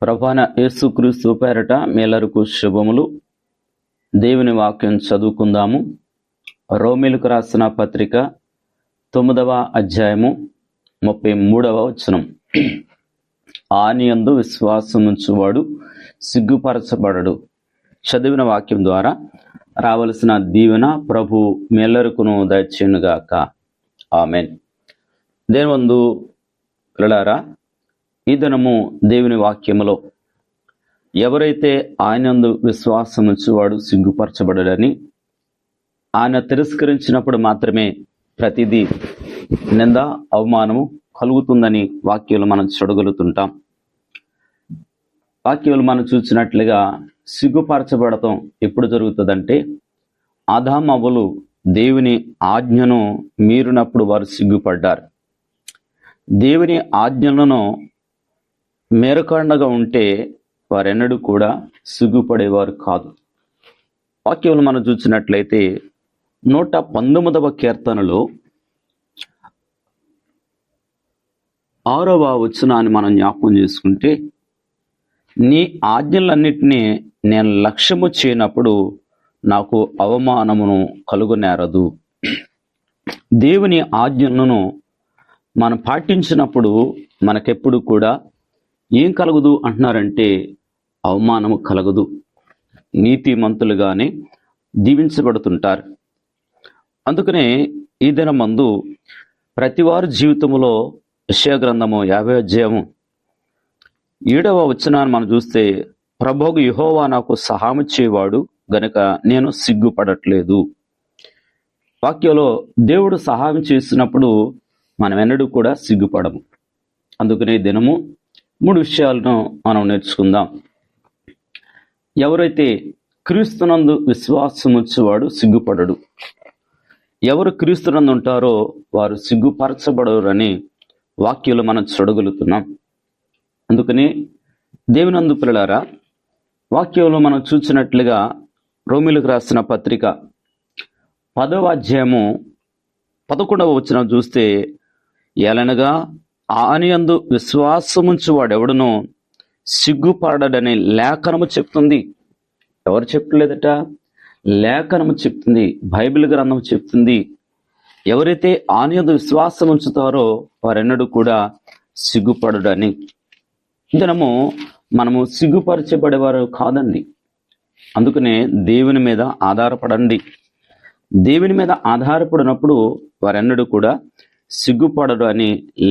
ప్రభువైన యేసుక్రీస్తు పేరట మేలరకు శుభములు. దేవుని వాక్యం చదువుకుందాము. రోమీలకు రాసిన పత్రిక 9వ అధ్యాయము 33వ వచనం. ఆనియందు విశ్వాసముంచువాడు సిగ్గుపరచబడడు. చదివిన వాక్యం ద్వారా రావలసిన దీవెన ప్రభు మేలరుకును దయచేయునుగాక. ఆమెన్. దేనివందు పిల్లలారా, ఈ దినము దేవుని వాక్యములో ఎవరైతే ఆయనందు విశ్వాసముంచువాడు సిగ్గుపరచబడడని, ఆయన తిరస్కరించినప్పుడు మాత్రమే ప్రతిదీ నింద అవమానము కలుగుతుందని వాక్యాలు మనం చూడగలుగుతుంటాం. వాక్యాలు మనం చూసినట్లుగా సిగ్గుపరచబడటం ఎప్పుడు జరుగుతుందంటే, ఆదాము అవ్వలు దేవుని ఆజ్ఞను మీరినప్పుడు వారు సిగ్గుపడ్డారు. దేవుని ఆజ్ఞలను మేరకండగా ఉంటే వారెన్నడూ కూడా సిగ్గుపడేవారు కాదు. వాక్యాలు మనం చూసినట్లయితే 119వ కీర్తనలో 6వ వచనాన్ని మనం జ్ఞాపకం చేసుకుంటే, నీ ఆజ్ఞలన్నిటినీ నేను లక్ష్యము చేయనప్పుడు నాకు అవమానమును కలుగనేరదు. దేవుని ఆజ్ఞలను మనం పాటించినప్పుడు మనకెప్పుడు కూడా ఏం కలగదు అంటున్నారంటే, అవమానము కలగదు. నీతిమంతులుగానే దీవించబడుతుంటారు. అందుకనే ఈ దినమందు ప్రతివారి జీవితంలో యెషయా గ్రంథము 50వ అధ్యాయము 7వ వచనాన్ని మనం చూస్తే, ప్రభువు యెహోవా నాకు సహాయం చేయవాడు గనుక నేను సిగ్గుపడట్లేదు. వాక్యంలో దేవుడు సహాయం చేసినప్పుడు మనం ఎన్నడూ కూడా సిగ్గుపడము. అందుకనే దినము 3 విషయాలను మనం నేర్చుకుందాం. ఎవరైతే క్రీస్తునందు విశ్వాసముంచువాడు సిగ్గుపడడు. ఎవరు క్రీస్తునందు ఉంటారో వారు సిగ్గుపరచబడరని వాక్యాలు మనం చూడగలుగుతున్నాం. అందుకని దేవునందు పిల్లలారా, వాక్యంలో మనం చూసినట్లుగా రోమీలకు రాసిన పత్రిక 10వ అధ్యాయము 11వ వచనం చూస్తే, ఏలనగా ఆనియందు విశ్వాసముంచువాడెవడునో సిగ్గుపడడని లేఖనము చెప్తుంది. ఎవరు చెప్పలేదట? లేఖనము చెప్తుంది, బైబిల్ గ్రంథం చెప్తుంది. ఎవరైతే ఆనియందు విశ్వాసం ఉంచుతారో వారెన్నడూ కూడా సిగ్గుపడడని. దినము మనము సిగ్గుపరచబడేవారు కాదండి. అందుకనే దేవుని మీద ఆధారపడండి. దేవుని మీద ఆధారపడినప్పుడు వారెన్నడూ కూడా సిగ్గుపడడు అని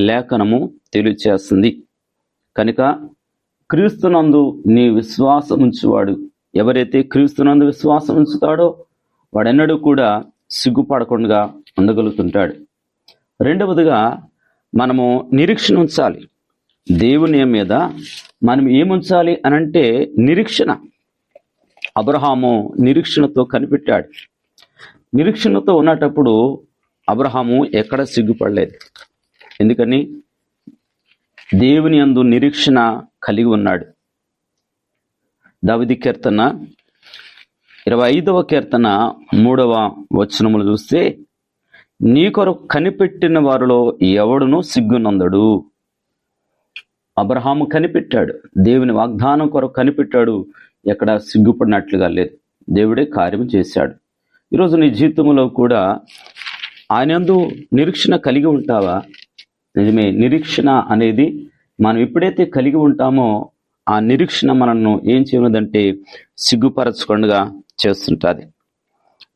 లేఖనము తెలియచేస్తుంది. కనుక క్రీస్తునందు నీ విశ్వాసం ఉంచువాడు, ఎవరైతే క్రీస్తునందు విశ్వాసం ఉంచుతాడో వాడెన్నడూ కూడా సిగ్గుపడకుండా ఉండగలుగుతుంటాడు. రెండవదిగా మనము నిరీక్షణ ఉంచాలి. దేవుని మీద మనం ఏముంచాలి అనంటే నిరీక్షణ. అబ్రహాము నిరీక్షణతో కనిపెట్టాడు. నిరీక్షణతో ఉన్నటప్పుడు అబ్రహాము ఎక్కడ సిగ్గుపడలేదు. ఎందుకని? దేవుని యందు నిరీక్షణ కలిగి ఉన్నాడు. దావీదు కీర్తన 25వ కీర్తన 3వ వచనములు చూస్తే, నీ కొరకు కనిపెట్టిన వారిలో ఎవడునూ సిగ్గునందడు. అబ్రహాము కనిపెట్టాడు, దేవుని వాగ్దానం కొరకు కనిపెట్టాడు. ఎక్కడ సిగ్గుపడినట్లుగా లేదు. దేవుడే కార్యం చేశాడు. ఈరోజు నీ జీవితంలో కూడా ఆయనందు నిరీక్షణ కలిగి ఉంటావా? నిజమే, నిరీక్షణ అనేది మనం ఎప్పుడైతే కలిగి ఉంటామో ఆ నిరీక్షణ మనల్ని ఏం చేయలేదంటే సిగ్గుపరచకుండా చేస్తుంటుంది.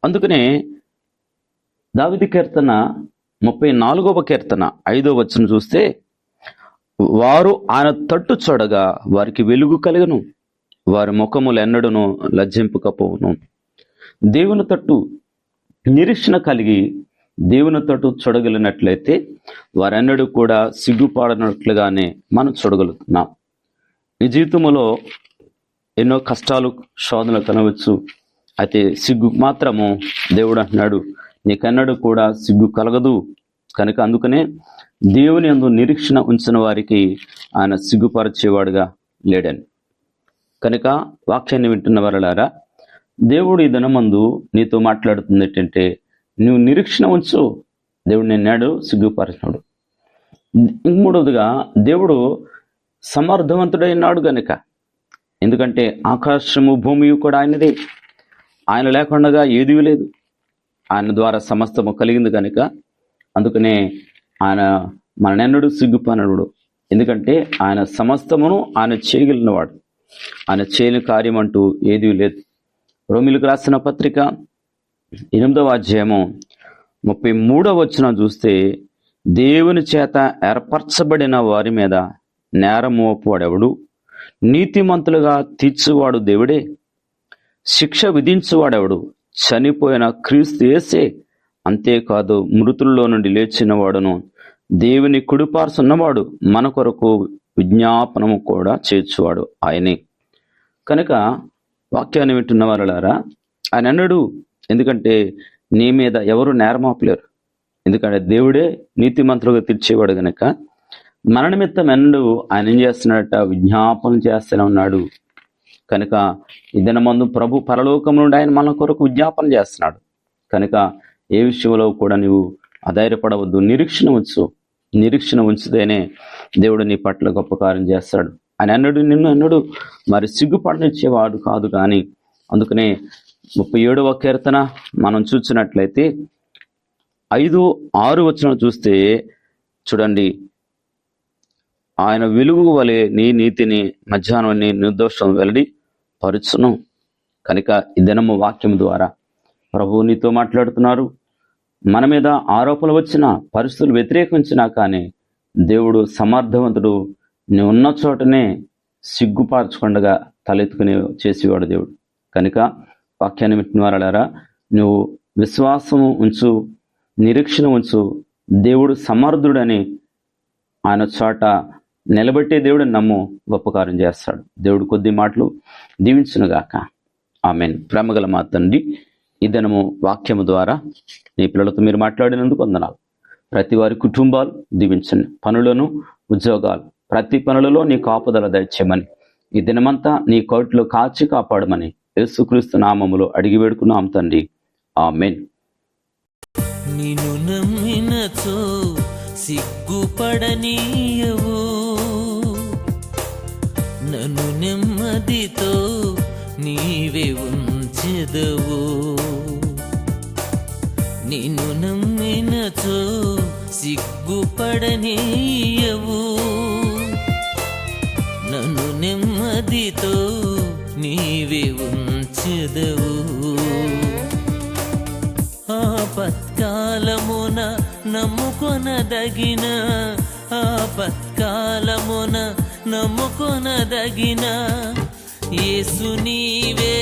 అందుకనే దావీదు కీర్తన 34వ కీర్తన 5వ వచనం చూస్తే, వారు ఆయన తట్టు చూడగా వారికి వెలుగు కలుగును, వారి ముఖములు ఎన్నడూను లజ్జింపకపోవును. దేవుని తట్టు నిరీక్షణ కలిగి దేవుని తట్టు చూడగలిగినట్లయితే వారెన్నడూ కూడా సిగ్గుపడనట్లుగానే మనం చూడగలుగుతున్నాం. ఈ జీవితంలో ఎన్నో కష్టాలు శోధనలు కనవచ్చు. అయితే సిగ్గు మాత్రము దేవుడు అంటున్నాడు, నీకెన్నడూ కూడా సిగ్గు కలగదు. కనుక అందుకనే దేవుని యందు నిరీక్షణ ఉంచిన వారికి ఆయన సిగ్గుపరిచేవాడుగా లేడని. కనుక వాక్యాన్ని వింటున్న వారలారా, దేవుడు ఈ దినమందు నీతో మాట్లాడుతుంది ఏంటంటే, నువ్వు నిరీక్షణ ఉంచు. దేవుడు నిన్నాడు సిగ్గుపరచినాడు. మూడవదిగా దేవుడు సమర్థవంతుడైనాడు గనుక. ఎందుకంటే ఆకాశము భూమి కూడా ఆయనదే, ఆయన లేకుండా ఏదీ లేదు, ఆయన ద్వారా సమస్తము కలిగింది కనుక అందుకనే ఆయన మననెన్నడూ సిగ్గుపనడు. ఎందుకంటే ఆయన సమస్తమును ఆయన చేయగలిగినవాడు, ఆయన చేయని కార్యం అంటూ ఏదీ లేదు. రోమీయులకు రాసిన పత్రిక 8వ అధ్యాయము 33వ వచనం చూస్తే, దేవుని చేత ఏర్పరచబడిన వారి మీద నేరం మోపువాడెవడు? నీతిమంతులుగా తీర్చువాడు దేవుడే. శిక్ష విధించువాడెవడు? చనిపోయిన క్రీస్తు యేసే. అంతేకాదు మృతుల్లో నుండి లేచిన వాడును దేవుని కుడిపార్చున్నవాడు మన కొరకు విజ్ఞాపనము కూడా చేర్చువాడు ఆయనే. కనుక వాక్యాన్ని వింటున్న వారలారా, ఆయన అన్నాడు, ఎందుకంటే నీ మీద ఎవరు నేరమాపలేరు, ఎందుకంటే దేవుడే నీతిమంతులుగా తీర్చేవాడు గనక మన నిమిత్తం ఎన్నడూ ఆయన ఏం చేస్తున్నాడట? విజ్ఞాపనం చేస్తూనే ఉన్నాడు. కనుక ఈ దినమందు ప్రభు పరలోకం నుండి ఆయన మన కొరకు విజ్ఞాపన చేస్తున్నాడు. కనుక ఏ విషయంలో కూడా నీవు అధైర్యపడవద్దు, నిరీక్షణ ఉంచు. నిరీక్షణ ఉంచితేనే దేవుడు నీ పట్ల గొప్ప కార్యం చేస్తాడు. ఆయన అన్నడు నిన్ను అన్నడు మరి సిగ్గుపడనిచ్చేవాడు కాదు. కానీ అందుకనే 37వ కీర్తన మనం చూసినట్లయితే 5-6 వచనం చూస్తే చూడండి, ఆయన వెలుగు వలె నీ నీతిని మధ్యాహ్నం నీ నిర్దోషం వెల్లడి పరుచును. కనుక ఈ దినము వాక్యం ద్వారా ప్రభువు నీతో మాట్లాడుతున్నారు. మన మీద ఆరోపణలు వచ్చినా, పరిస్థితులు వ్యతిరేకించినా కానీ దేవుడు సమర్థవంతుడు. నువ్వు ఉన్న చోటనే సిగ్గుపార్చకుండా తలెత్తుకుని చేసేవాడు దేవుడు. కనుక వాక్యాన్ని వింటున్న వారలారా, నువ్వు విశ్వాసము ఉంచు, నిరీక్షణ ఉంచు. దేవుడు సమర్థుడని ఆయన చోట నిలబెట్టే దేవుడు నమ్ము, గొప్ప కార్యం చేస్తాడు. దేవుడు కొద్ది మాటలు దీవించునుగాక. ఆమేన్. ప్రేమగల మా తండ్రి, ఈ దినము వాక్యము ద్వారా నీ పిల్లలతో మీరు మాట్లాడినందుకు వందనాలు. ప్రతి వారి కుటుంబాలు దీవించండి, పనులను ఉద్యోగాలు ప్రతి పనులలో నీ కాపుదల దయచేయమని, ఈ దినమంతా నీ కోట్లో కాచి కాపాడమని యేసుక్రీస్తు నామములో అడిగి వేడుకున్నాం తండ్రి. ఆమేన్. నిన్ను నమ్మినచో సిగ్గుపడనీయవు, నన్ను నెమ్మదితో నీవే ఉంచెదవు. నిన్ను నమ్మినచో సిగ్గుపడనీయవు, నన్ను నెమ్మదితో నీవే ఉంచెదవు. ఆపత్కాలమున నమ్ముకొనదగిన, ఆపత్కాలమున నమ్ముకొనదగిన యేసు నీవే